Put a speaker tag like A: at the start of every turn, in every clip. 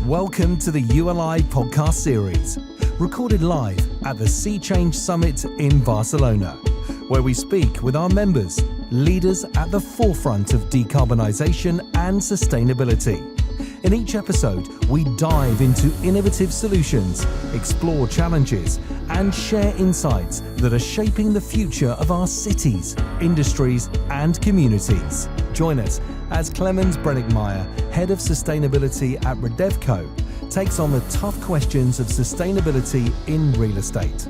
A: Welcome to the ULI podcast series, recorded live at the Sea Change Summit in Barcelona, where we speak with our members, leaders at the forefront of decarbonisation and sustainability. In each episode, we dive into innovative solutions, explore challenges, and share insights that are shaping the future of our cities, industries, and communities. Join us as Clemens Brenninkmeijer, Head of Sustainability at Redevco, takes on the tough questions of sustainability in real estate.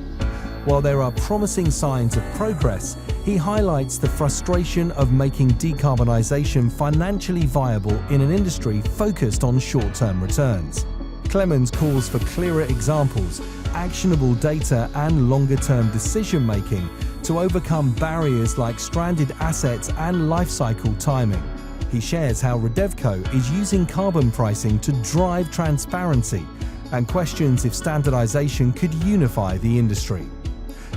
A: While there are promising signs of progress, he highlights the frustration of making decarbonisation financially viable in an industry focused on short-term returns. Clemens calls for clearer examples, actionable data, and longer-term decision-making to overcome barriers like stranded assets and life cycle timing. He shares how Redevco is using carbon pricing to drive transparency and questions if standardization could unify the industry.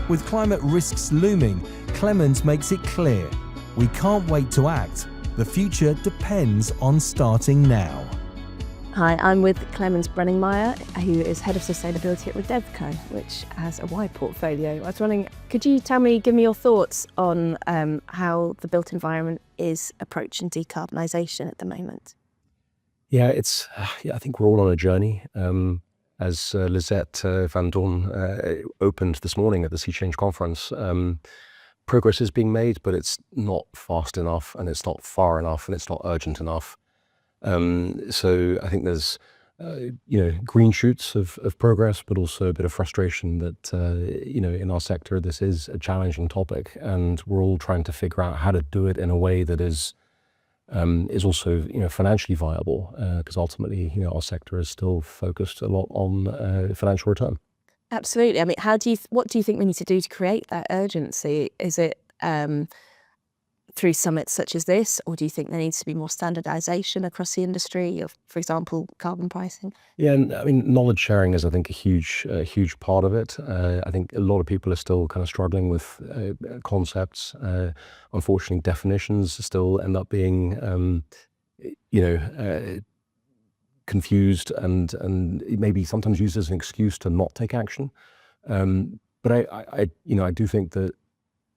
A: With climate risks looming, Clemens makes it clear, we can't wait to act. The future depends on starting now.
B: Hi, I'm with Clemens Brenninkmeijer, who is Head of Sustainability at Redevco, which has a wide portfolio. I was wondering, could you give me your thoughts on how the built environment is approaching decarbonisation at the moment?
C: Yeah, I think we're all on a journey. As Lisette van Doorn opened this morning at the Sea Change conference, progress is being made, but it's not fast enough, and it's not far enough, and it's not urgent enough. So I think there's, green shoots of progress, but also a bit of frustration that, in our sector, this is a challenging topic, and we're all trying to figure out how to do it in a way that is also, financially viable, because ultimately, our sector is still focused a lot on financial return.
B: Absolutely. I mean, what do you think we need to do to create that urgency? Is it through summits such as this, or do you think there needs to be more standardization across the industry of, for example, carbon pricing?
C: Yeah, and I mean, knowledge sharing is, I think, a huge part of it. I think a lot of people are still kind of struggling with concepts. Unfortunately, definitions still end up being, confused and maybe sometimes used as an excuse to not take action. But I do think that,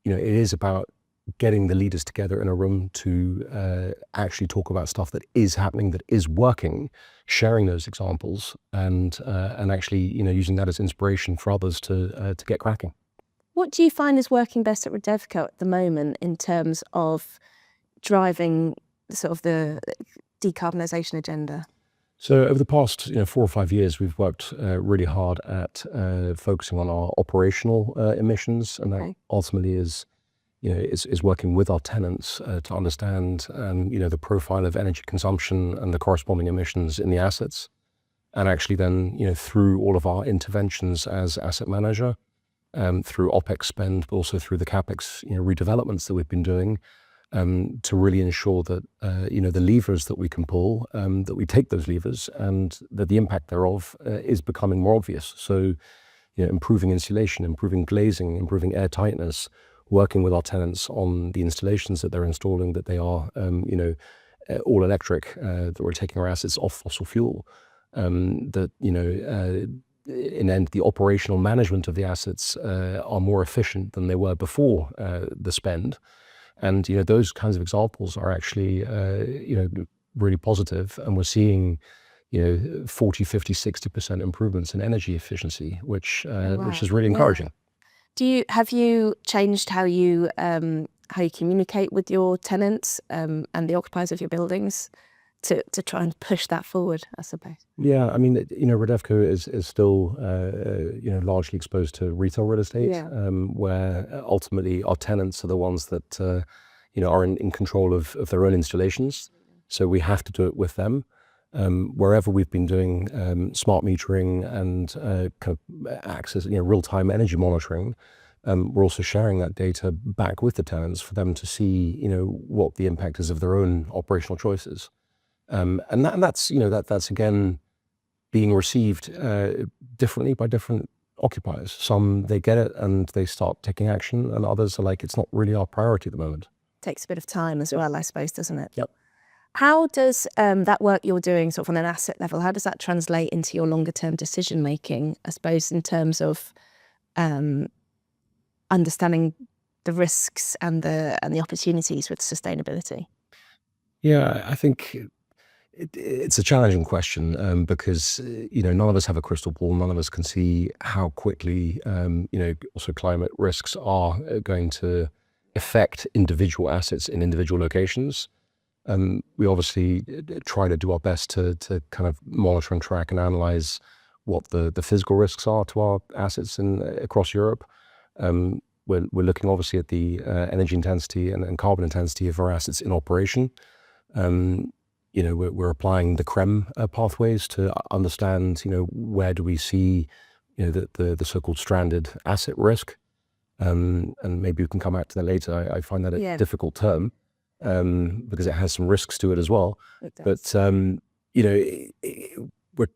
C: it is about getting the leaders together in a room to actually talk about stuff that is happening, that is working, sharing those examples, and actually, using that as inspiration for others to get cracking.
B: What do you find is working best at Redevco at the moment in terms of driving sort of the decarbonisation agenda?
C: So over the past 4 or 5 years, we've worked really hard at focusing on our operational emissions, and that ultimately is working with our tenants to understand, the profile of energy consumption and the corresponding emissions in the assets. And actually then, through all of our interventions as asset manager, through OPEX spend, but also through the CAPEX, redevelopments that we've been doing, to really ensure that, the levers that we can pull, that we take those levers, and that the impact thereof is becoming more obvious. So, improving insulation, improving glazing, improving air tightness, working with our tenants on the installations that they're installing, that they are, all electric, that we're taking our assets off fossil fuel, that, in the end, the operational management of the assets are more efficient than they were before the spend. And, those kinds of examples are actually, really positive. And we're seeing, 40, 50, 60% improvements in energy efficiency, which is really encouraging.
B: Have you changed how you communicate with your tenants and the occupiers of your buildings to try and push that forward, I suppose?
C: Yeah, I mean, Redevco is still, largely exposed to retail real estate, where ultimately our tenants are the ones that, are in control of their own installations. So we have to do it with them. Wherever we've been doing smart metering and kind of access, real-time energy monitoring, we're also sharing that data back with the tenants for them to see, what the impact is of their own operational choices. And that's again being received differently by different occupiers. Some, they get it and they start taking action, and others are like, it's not really our priority at the moment.
B: Takes a bit of time as well, I suppose, doesn't it?
C: Yep.
B: How does that work you're doing sort of on an asset level, how does that translate into your longer term decision making, I suppose, in terms of understanding the risks and the opportunities with sustainability?
C: Yeah, I think it's a challenging question because none of us have a crystal ball. None of us can see how quickly also climate risks are going to affect individual assets in individual locations. We obviously try to do our best to kind of monitor and track and analyze what the physical risks are to our assets across Europe. We're looking obviously at the energy intensity and carbon intensity of our assets in operation. We're applying the CREM pathways to understand, where do we see, the so-called stranded asset risk. And maybe we can come back to that later. I find that a difficult term because it has some risks to it as well. But,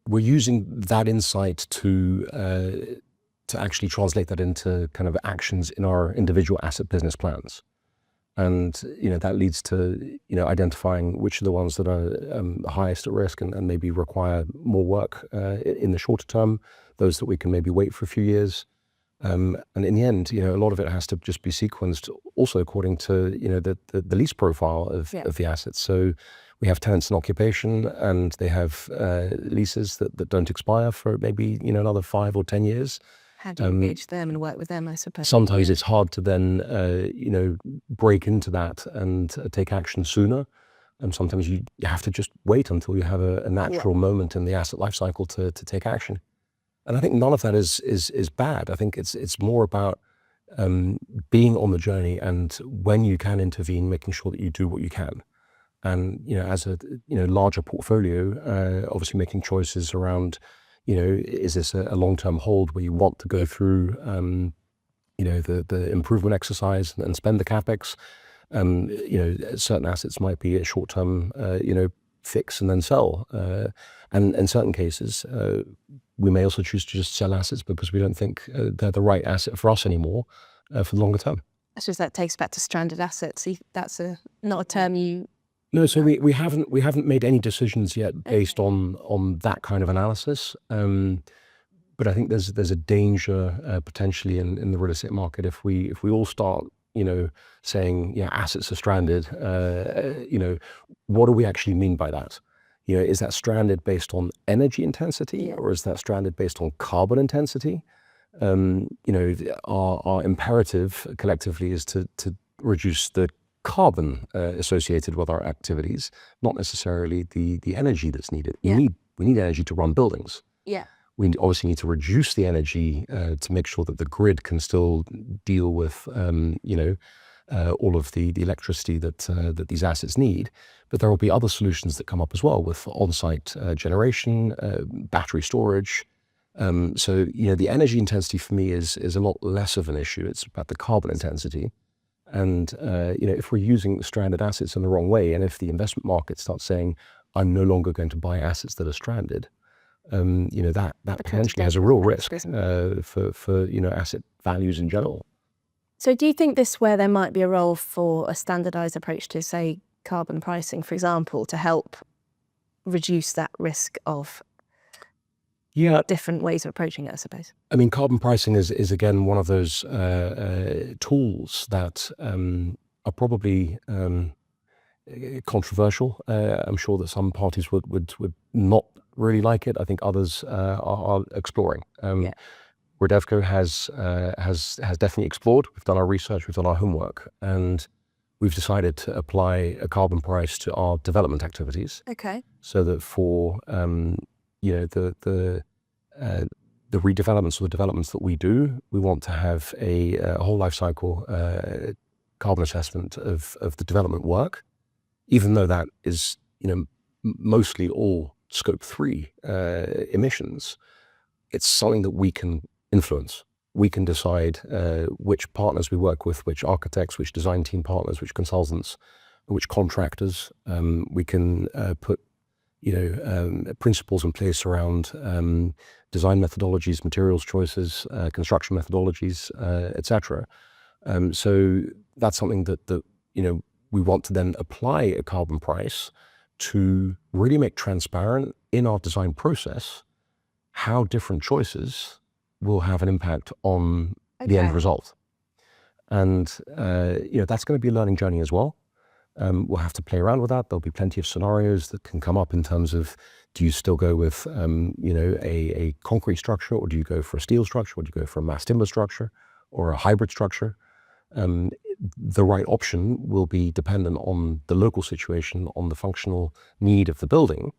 C: we're using that insight to actually translate that into kind of actions in our individual asset business plans. And, that leads to, identifying which are the ones that are highest at risk and maybe require more work in the shorter term, those that we can maybe wait for a few years. And in the end, a lot of it has to just be sequenced also according to, the lease profile of the assets. So we have tenants in occupation and they have leases that don't expire for maybe, another 5 or 10 years.
B: How do you engage them and work with them, I suppose?
C: Sometimes it's hard to then, break into that and take action sooner. And sometimes you have to just wait until you have a natural moment in the asset life cycle to take action. And I think none of that is bad. I think it's more about being on the journey and when you can intervene, making sure that you do what you can. And, as a, larger portfolio, obviously making choices around, is this a long-term hold where you want to go through, the improvement exercise and spend the capex? Certain assets might be a short-term, fix and then sell. And in certain cases, we may also choose to just sell assets because we don't think they're the right asset for us anymore for the longer term.
B: I suppose that takes back to stranded assets. That's not a term you...
C: No, so we haven't made any decisions yet based on that kind of analysis. But I think there's a danger potentially in the real estate market if we all start saying assets are stranded. What do we actually mean by that? Is that stranded based on energy intensity or is that stranded based on carbon intensity? Our imperative collectively is to reduce the carbon associated with our activities, not necessarily the energy that's needed. We need energy to run buildings. We obviously need to reduce the energy to make sure that the grid can still deal with all of the electricity that these assets need. But there will be other solutions that come up as well with on-site generation, battery storage. So the energy intensity for me is a lot less of an issue. It's about the carbon intensity. And, if we're using stranded assets in the wrong way, and if the investment market starts saying, I'm no longer going to buy assets that are stranded, that potentially has a real risk for asset values in general.
B: So do you think this where there might be a role for a standardized approach to, say, carbon pricing, for example, to help reduce that risk of different ways of approaching it, I suppose? I
C: mean, carbon pricing is again one of those tools that are probably controversial. I'm sure that some parties would not really like it. I think others are exploring. Redevco has definitely explored. We've done our research, we've done our homework, and we've decided to apply a carbon price to our development activities.
B: Okay.
C: So that for the redevelopments or the developments that we do, we want to have a whole life cycle carbon assessment of the development work, even though that is mostly all scope 3 emissions. It's something that we can influence. We can decide which partners we work with, which architects, which design team partners, which consultants, which contractors. We can put principles in place around design methodologies, materials choices, construction methodologies, etc. So that's something that we want to then apply a carbon price, to really make transparent in our design process how different choices will have an impact on the end result. And, that's going to be a learning journey as well. We'll have to play around with that. There'll be plenty of scenarios that can come up in terms of, do you still go with, a concrete structure, or do you go for a steel structure, or do you go for a mass timber structure or a hybrid structure? The right option will be dependent on the local situation, on the functional need of the building,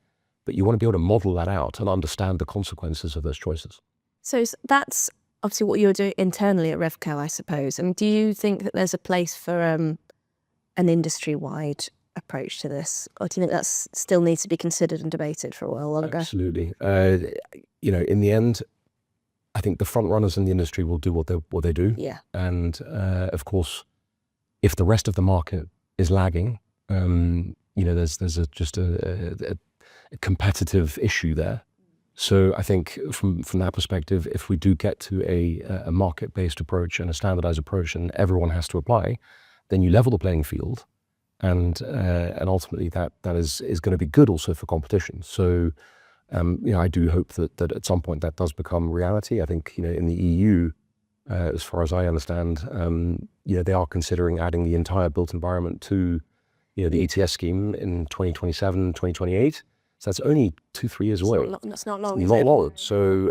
C: but you want to be able to model that out and understand the consequences of those choices.
B: So that's obviously what you're doing internally at Redevco, I suppose. And do you think that there's a place for an industry-wide approach to this, or do you think that still needs to be considered and debated for a while longer?
C: Absolutely. In the end, I think the front runners in the industry will do what they do.
B: Yeah.
C: And of course, if the rest of the market is lagging, there's just a competitive issue there. So I think from that perspective, if we do get to a market-based approach and a standardized approach, and everyone has to apply, then you level the playing field, and ultimately that is going to be good also for competition. So I do hope that at some point that does become reality. I think in the EU, as far as I understand, they are considering adding the entire built environment to the ETS scheme in 2027, 2028. So that's only 2-3 years away.
B: That's not long.
C: Not long. So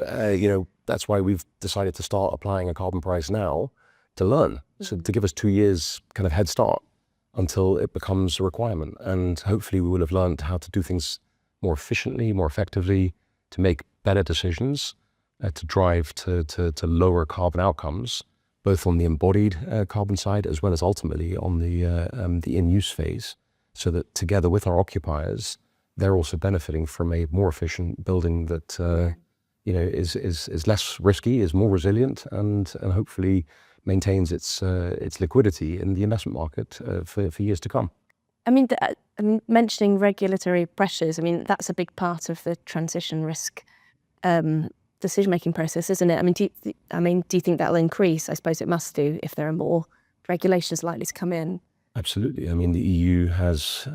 C: that's why we've decided to start applying a carbon price now to learn, so to give us 2 years kind of head start until it becomes a requirement. And hopefully we will have learned how to do things more efficiently, more effectively, to make better decisions, to drive to lower carbon outcomes, both on the embodied carbon side as well as ultimately on the in-use phase, so that together with our occupiers, they're also benefiting from a more efficient building that is less risky, is more resilient, and hopefully maintains its liquidity in the investment market for years to come.
B: I mean, mentioning regulatory pressures, I mean, that's a big part of the transition risk decision-making process, isn't it? I mean, do you think that'll increase? I suppose it must do if there are more regulations likely to come in.
C: Absolutely. I mean, the EU has,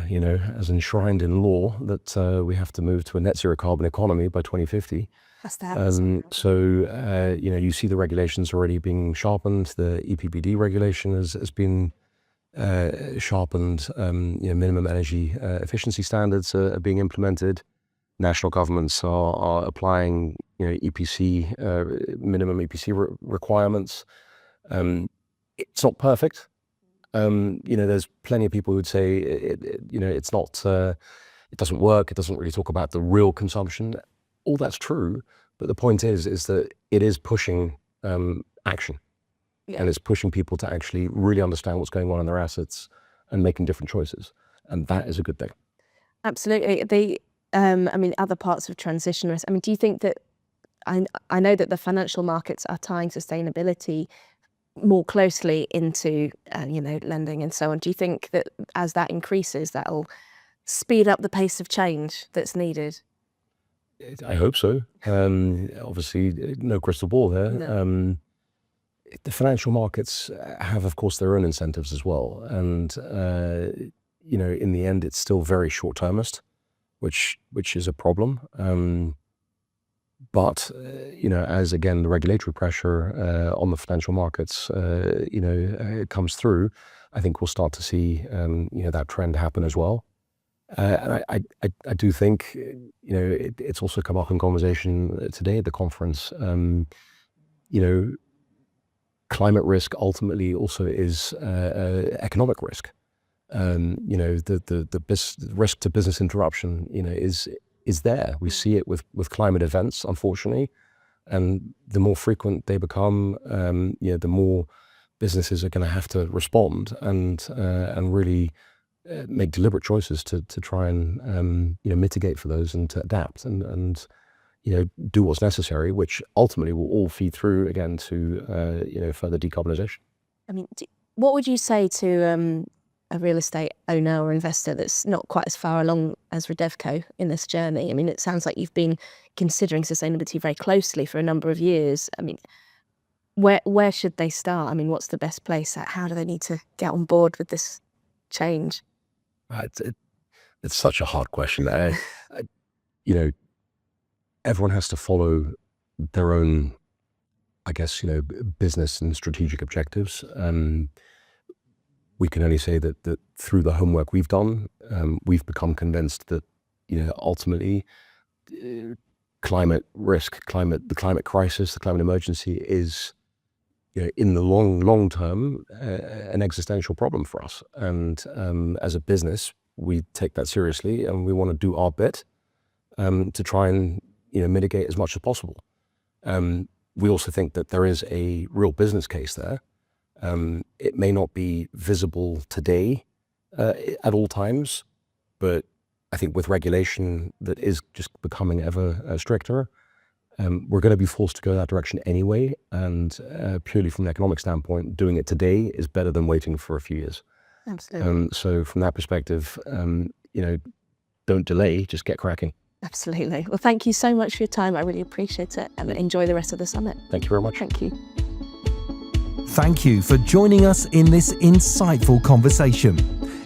C: has enshrined in law that we have to move to a net zero carbon economy by 2050.
B: Has to happen.
C: You see the regulations already being sharpened. The EPBD regulation has been sharpened. Minimum energy efficiency standards are being implemented. National governments are applying, EPC minimum EPC requirements. It's not perfect. There's plenty of people who would say it's not. It doesn't work. It doesn't really talk about the real consumption. All that's true, but the point is that it is pushing action, and it's pushing people to actually really understand what's going on in their assets and making different choices, and that is a good thing.
B: Absolutely. Other parts of transition risk. Do you think that I know that the financial markets are tying sustainability more closely into lending and so on. Do you think that as that increases, that'll speed up the pace of change that's needed?
C: I hope so. Obviously, no crystal ball there.
B: No.
C: The financial markets have, of course, their own incentives as well. And, in the end, it's still very short-termist, which is a problem. But, as again, the regulatory pressure on the financial markets, comes through, I think we'll start to see, that trend happen as well. And I do think, it's also come up in conversation today at the conference. Climate risk ultimately also is economic risk. The risk to business interruption, is there. We see it with climate events, unfortunately, and the more frequent they become, the more businesses are going to have to respond and really make deliberate choices to try and mitigate for those and to adapt and do what's necessary, which ultimately will all feed through again to further decarbonisation.
B: What would you say to a real estate owner or investor that's not quite as far along as Redevco in this journey? It sounds like you've been considering sustainability very closely for a number of years. Where should they start? What's the best place? How do they need to get on board with this change?
C: It's such a hard question. Everyone has to follow their own, I guess, business and strategic objectives. We can only say that through the homework we've done, we've become convinced that, ultimately, climate risk, the climate crisis, the climate emergency is, in the long term, an existential problem for us. And as a business, we take that seriously, and we want to do our bit to try and mitigate as much as possible. We also think that there is a real business case there. It may not be visible today at all times, but I think with regulation that is just becoming ever stricter, we're going to be forced to go that direction anyway. And purely from an economic standpoint, doing it today is better than waiting for a few years.
B: Absolutely.
C: So from that perspective, don't delay, just get cracking.
B: Absolutely. Well, thank you so much for your time. I really appreciate it, and enjoy the rest of the summit.
C: Thank you very much.
B: Thank you.
A: Thank you for joining us in this insightful conversation.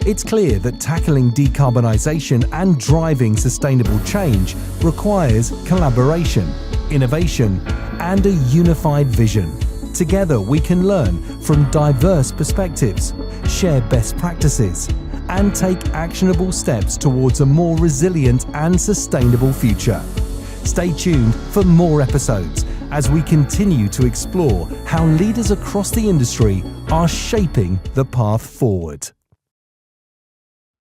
A: It's clear that tackling decarbonisation and driving sustainable change requires collaboration, innovation, and a unified vision. Together we can learn from diverse perspectives, share best practices, and take actionable steps towards a more resilient and sustainable future. Stay tuned for more episodes as we continue to explore how leaders across the industry are shaping the path forward.